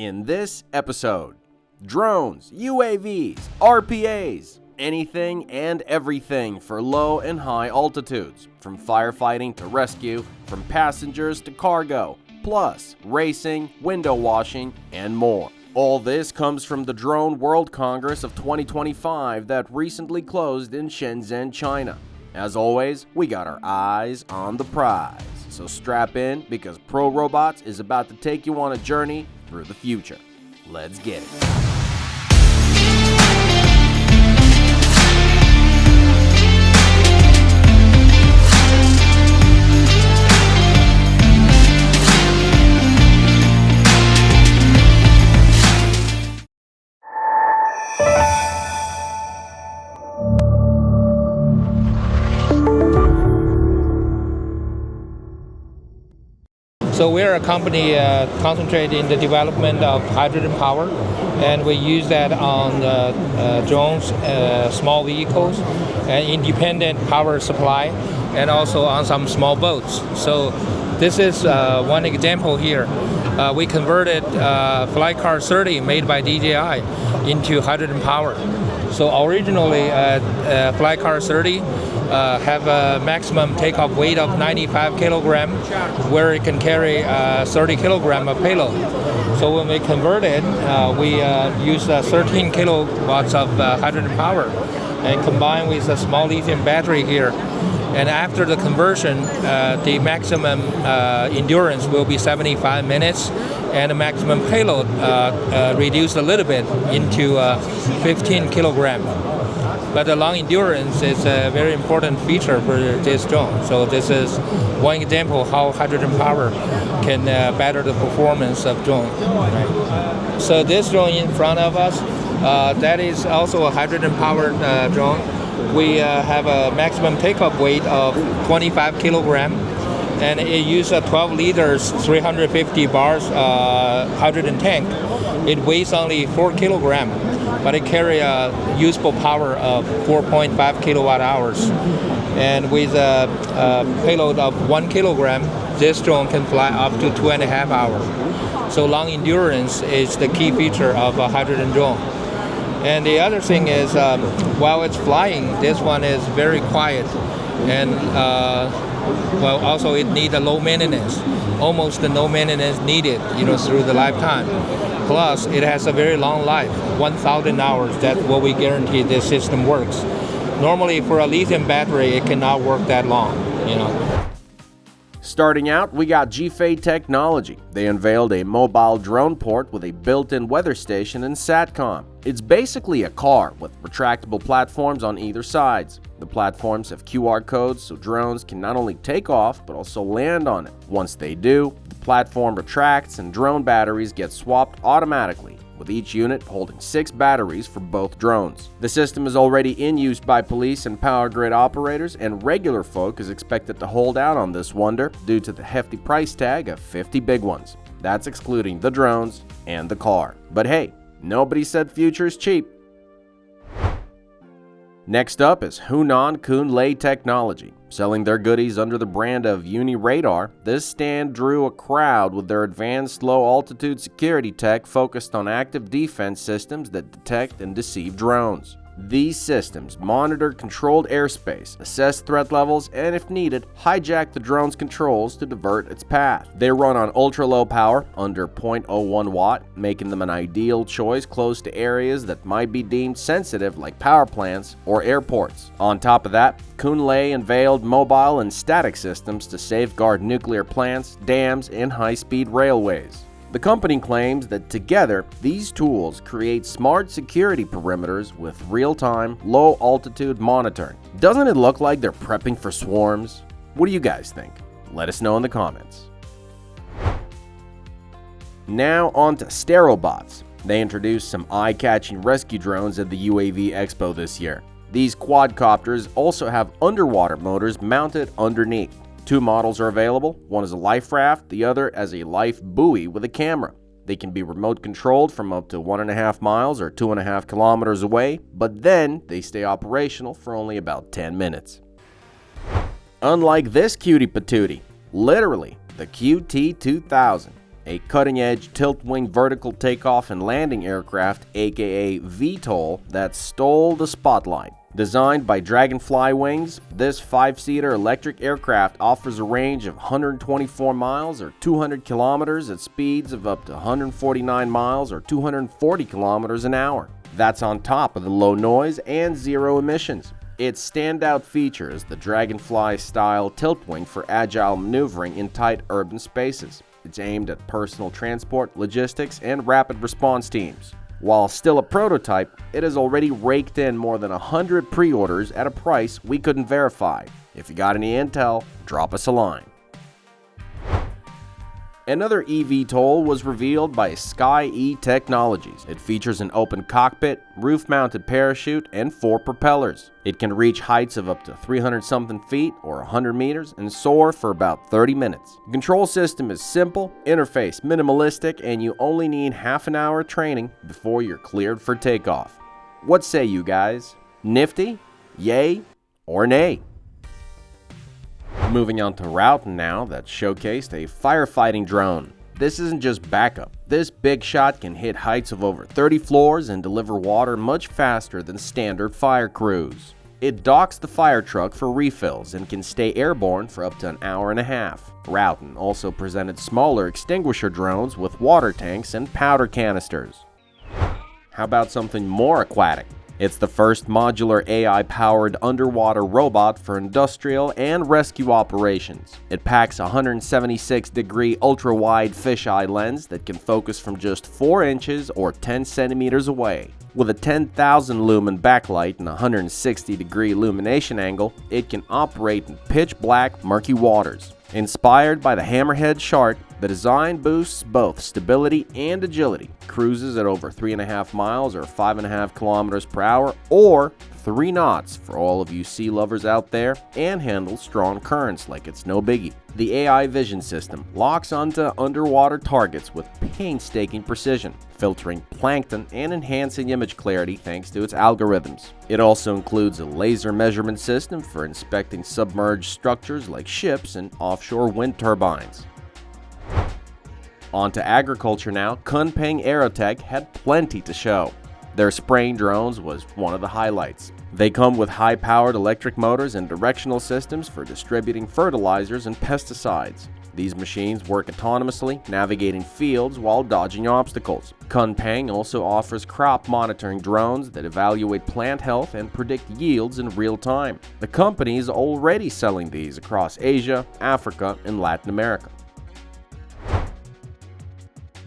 In this episode, drones, UAVs, RPAs, anything and everything for low and high altitudes, from firefighting to rescue, from passengers to cargo, plus racing, window washing, and more. All this comes from the Drone World Congress of 2025 that recently closed in Shenzhen, China. As always, we got our eyes on the prize, so strap in because Pro Robots is about to take you on a journey through the future. Let's get it. So we're a company concentrated in the development of hydrogen power, and we use that on drones, small vehicles, and independent power supply, and also on some small boats. So this is one example here. We converted flight car 30 made by DJI into hydrogen power. So originally flight car 30 have a maximum takeoff weight of 95 kilogram, where it can carry 30 kilogram of payload. So when we convert it, we use 13 kilowatts of hydrogen power and combine with a small lithium battery here. And after the conversion, the maximum endurance will be 75 minutes, and the maximum payload reduced a little bit into 15 kilogram. But the long endurance is a very important feature for this drone. So this is one example how hydrogen power can better the performance of drone. Right? So this drone in front of us, that is also a hydrogen powered drone. We have a maximum takeoff weight of 25 kilogram, and it uses a 12 liters, 350 bars hydrogen tank. It weighs only 4 kilogram, but it carries a usable power of 4.5 kilowatt hours. And with a payload of 1 kilogram, this drone can fly up to 2.5 hours. So long endurance is the key feature of a hydrogen drone. And the other thing is, while it's flying, this one is very quiet, and also it needs a low maintenance, almost no maintenance needed, through the lifetime. Plus, it has a very long life, 1,000 hours. That's what we guarantee this system works. Normally, for a lithium battery, it cannot work that long, Starting out, we got Zhifei Technology. They unveiled a mobile drone port with a built-in weather station and SATCOM. It's basically a car with retractable platforms on either sides. The platforms have QR codes so drones can not only take off but also land on it. Once they do, the platform retracts and drone batteries get swapped automatically, with each unit holding 6 batteries for both drones. The system is already in use by police and power grid operators, and regular folk is expected to hold out on this wonder due to the hefty price tag of 50 big ones. That's excluding the drones and the car. But hey, nobody said future is cheap. Next up is Hunan Kunlei Technology. Selling their goodies under the brand of UniRadar, this stand drew a crowd with their advanced low-altitude security tech focused on active defense systems that detect and deceive drones. These systems monitor controlled airspace, assess threat levels, and if needed, hijack the drone's controls to divert its path. They run on ultra-low power, under 0.01 watt, making them an ideal choice close to areas that might be deemed sensitive like power plants or airports. On top of that, Kunlei unveiled mobile and static systems to safeguard nuclear plants, dams, and high-speed railways. The company claims that together, these tools create smart security perimeters with real-time, low-altitude monitoring. Doesn't it look like they're prepping for swarms? What do you guys think? Let us know in the comments. Now on to Stereobots. They introduced some eye-catching rescue drones at the UAV Expo this year. These quadcopters also have underwater motors mounted underneath. 2 models are available, one is a life raft, the other as a life buoy with a camera. They can be remote controlled from up to 1.5 miles or 2.5 kilometers away, but then they stay operational for only about 10 minutes. Unlike this cutie patootie, literally the QT2000, a cutting-edge tilt-wing vertical takeoff and landing aircraft, aka VTOL, that stole the spotlight. Designed by Dragonfly Wings, this 5-seater electric aircraft offers a range of 124 miles or 200 kilometers at speeds of up to 149 miles or 240 kilometers an hour. That's on top of the low noise and zero emissions. Its standout feature is the Dragonfly-style tilt-wing for agile maneuvering in tight urban spaces. It's aimed at personal transport, logistics, and rapid response teams. While still a prototype, it has already raked in more than 100 pre-orders at a price we couldn't verify. If you got any intel, drop us a line. Another eVTOL was revealed by Skye Technologies. It features an open cockpit, roof-mounted parachute, and 4 propellers. It can reach heights of up to 300-something feet or 100 meters and soar for about 30 minutes. The control system is simple, interface minimalistic, and you only need half an hour of training before you're cleared for takeoff. What say you guys? Nifty? Yay? Or nay? Moving on to ROUTEN now, that showcased a firefighting drone. This isn't just backup. This big shot can hit heights of over 30 floors and deliver water much faster than standard fire crews. It docks the fire truck for refills and can stay airborne for up to an hour and a half. ROUTEN also presented smaller extinguisher drones with water tanks and powder canisters. How about something more aquatic? It's the first modular AI-powered underwater robot for industrial and rescue operations. It packs a 176-degree ultra-wide fisheye lens that can focus from just 4 inches or 10 centimeters away. With a 10,000 lumen backlight and a 160-degree illumination angle, it can operate in pitch-black, murky waters. Inspired by the hammerhead shark, the design boosts both stability and agility, cruises at over 3.5 miles or 5.5 kilometers per hour or 3 knots for all of you sea lovers out there, and handles strong currents like it's no biggie. The AI vision system locks onto underwater targets with painstaking precision, filtering plankton and enhancing image clarity thanks to its algorithms. It also includes a laser measurement system for inspecting submerged structures like ships and offshore wind turbines. On to agriculture now. KUNPENG AEROTECH had plenty to show. Their spraying drones was one of the highlights. They come with high-powered electric motors and directional systems for distributing fertilizers and pesticides. These machines work autonomously, navigating fields while dodging obstacles. KUNPENG also offers crop monitoring drones that evaluate plant health and predict yields in real time. The company is already selling these across Asia, Africa, and Latin America.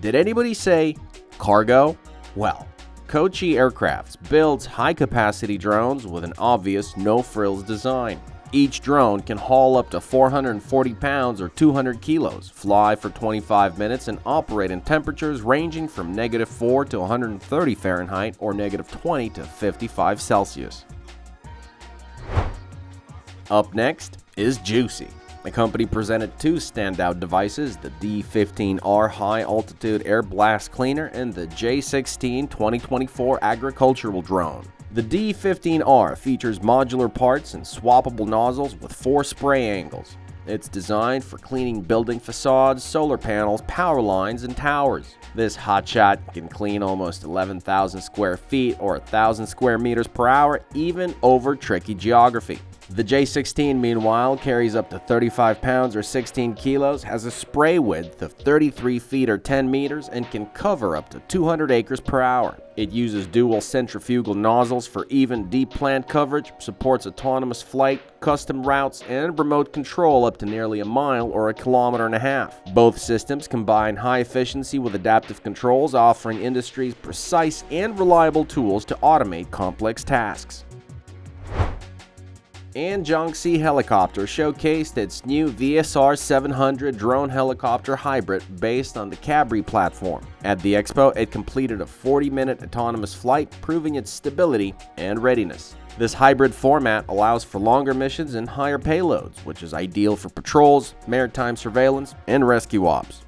Did anybody say cargo? Well, KOCHI AIRCRAFTS builds high-capacity drones with an obvious no-frills design. Each drone can haul up to 440 pounds or 200 kilos, fly for 25 minutes, and operate in temperatures ranging from -4 to 130 Fahrenheit or -20 to 55 Celsius. Up next is JIUSI. The company presented 2 standout devices, the D15R High-Altitude Air Blast Cleaner and the J16 2024 Agricultural Drone. The D15R features modular parts and swappable nozzles with 4 spray angles. It's designed for cleaning building facades, solar panels, power lines, and towers. This hotshot can clean almost 11,000 square feet or 1,000 square meters per hour, even over tricky geography. The J16, meanwhile, carries up to 35 pounds or 16 kilos, has a spray width of 33 feet or 10 meters, and can cover up to 200 acres per hour. It uses dual centrifugal nozzles for even deep plant coverage, supports autonomous flight, custom routes, and remote control up to nearly a mile or 1.5 kilometers. Both systems combine high efficiency with adaptive controls, offering industries precise and reliable tools to automate complex tasks. And Jiangxi Helicopter showcased its new VSR 700 drone helicopter hybrid based on the Cabri platform. At the expo, it completed a 40-minute autonomous flight, proving its stability and readiness. This hybrid format allows for longer missions and higher payloads, which is ideal for patrols, maritime surveillance, and rescue ops.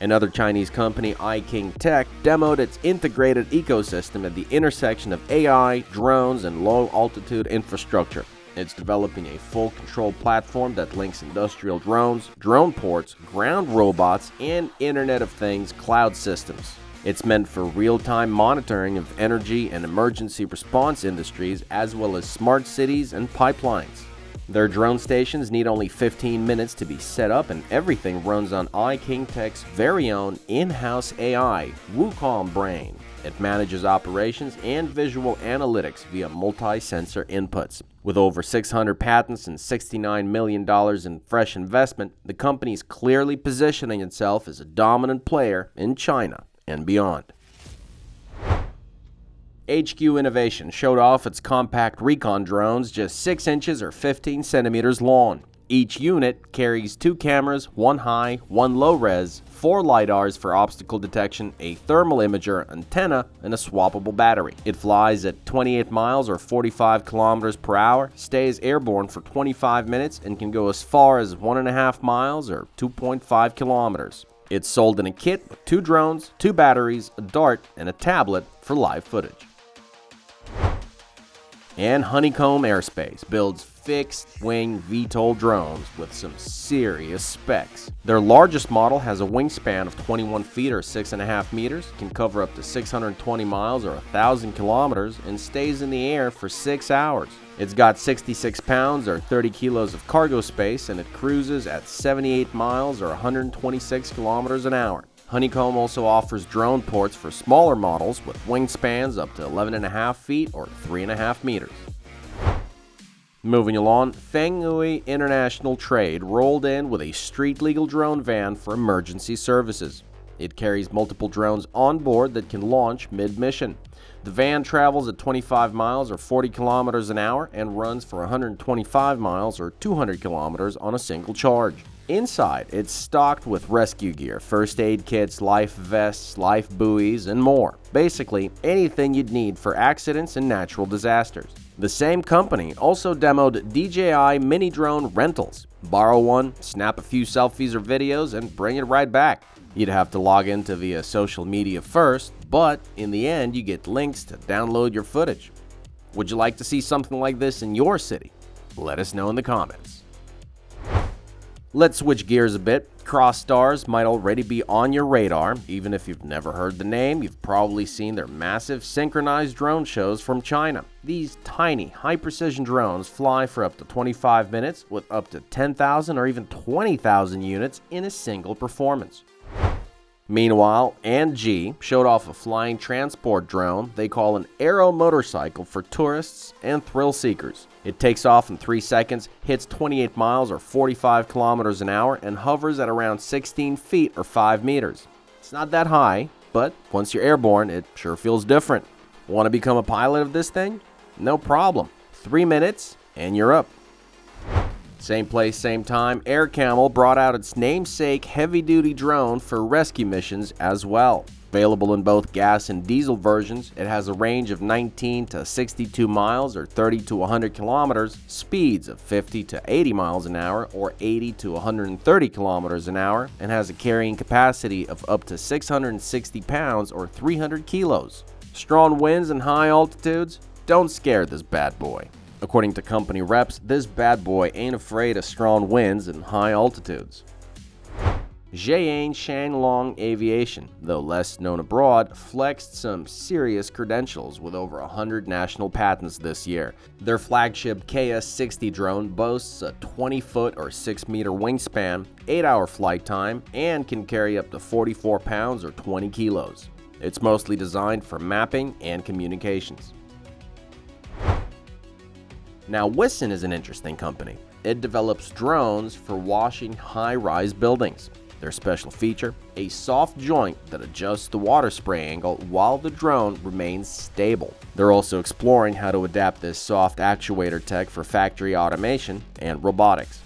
Another Chinese company, I-KINGTEC, demoed its integrated ecosystem at the intersection of AI, drones, and low-altitude infrastructure. It's developing a full control platform that links industrial drones, drone ports, ground robots, and Internet of Things cloud systems. It's meant for real-time monitoring of energy and emergency response industries, as well as smart cities and pipelines. Their drone stations need only 15 minutes to be set up, and everything runs on I-KINGTEC's very own in-house AI, Wukong Brain. It manages operations and visual analytics via multi-sensor inputs. With over 600 patents and $69 million in fresh investment, the company is clearly positioning itself as a dominant player in China and beyond. HQ Innovation showed off its compact recon drones, just 6 inches or 15 centimeters long. Each unit carries 2 cameras, 1 high, 1 low res, 4 LiDARs for obstacle detection, a thermal imager, antenna, and a swappable battery. It flies at 28 miles or 45 kilometers per hour, stays airborne for 25 minutes, and can go as far as 1.5 miles or 2.5 kilometers. It's sold in a kit with 2 drones, 2 batteries, a dart, and a tablet for live footage. And Honeycomb Aerospace builds fixed-wing VTOL drones with some serious specs. Their largest model has a wingspan of 21 feet or 6.5 meters, can cover up to 620 miles or 1,000 kilometers, and stays in the air for 6 hours. It's got 66 pounds or 30 kilos of cargo space, and it cruises at 78 miles or 126 kilometers an hour. Honeycomb also offers drone ports for smaller models with wingspans up to 11.5 feet or 3.5 meters. Moving along, Fenghui International Trade rolled in with a street-legal drone van for emergency services. It carries multiple drones on board that can launch mid-mission. The van travels at 25 miles or 40 kilometers an hour and runs for 125 miles or 200 kilometers on a single charge. Inside, it's stocked with rescue gear, first aid kits, life vests, life buoys, and more. Basically, anything you'd need for accidents and natural disasters. The same company also demoed DJI mini drone rentals. Borrow one, snap a few selfies or videos, and bring it right back. You'd have to log into via social media first, but in the end, you get links to download your footage. Would you like to see something like this in your city? Let us know in the comments. Let's switch gears a bit. CROSTARS might already be on your radar. Even if you've never heard the name, you've probably seen their massive synchronized drone shows from China. These tiny, high-precision drones fly for up to 25 minutes with up to 10,000 or even 20,000 units in a single performance. Meanwhile, ANTG showed off a flying transport drone they call an Aero motorcycle for tourists and thrill seekers. It takes off in 3 seconds, hits 28 miles or 45 kilometers an hour, and hovers at around 16 feet or 5 meters. It's not that high, but once you're airborne, it sure feels different. Want to become a pilot of this thing? No problem. 3 minutes and you're up. Same place, same time, CAMEL brought out its namesake heavy-duty drone for rescue missions as well. Available in both gas and diesel versions, it has a range of 19 to 62 miles or 30 to 100 kilometers, speeds of 50 to 80 miles an hour or 80 to 130 kilometers an hour, and has a carrying capacity of up to 660 pounds or 300 kilos. Strong winds and high altitudes? Don't scare this bad boy. According to company reps, this bad boy ain't afraid of strong winds and high altitudes. Xianglong Aviation, though less known abroad, flexed some serious credentials with over 100 national patents this year. Their flagship KS-60 drone boasts a 20-foot or 6-meter wingspan, 8-hour flight time, and can carry up to 44 pounds or 20 kilos. It's mostly designed for mapping and communications. Now, WISSON is an interesting company. It develops drones for washing high-rise buildings. Their special feature, a soft joint that adjusts the water spray angle while the drone remains stable. They're also exploring how to adapt this soft actuator tech for factory automation and robotics.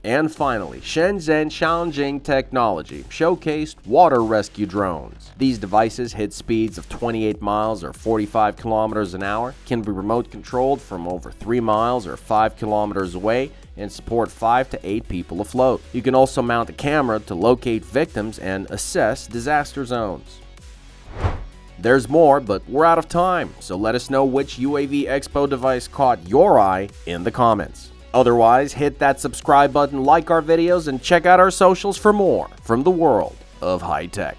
And finally, Shenzhen Xianglong Technology showcased water rescue drones. These devices hit speeds of 28 miles or 45 kilometers an hour, can be remote controlled from over 3 miles or 5 kilometers away, and support 5 to 8 people afloat. You can also mount a camera to locate victims and assess disaster zones. There's more, but we're out of time, so let us know which UAV Expo device caught your eye in the comments. Otherwise, hit that subscribe button, like our videos, and check out our socials for more from the world of high tech.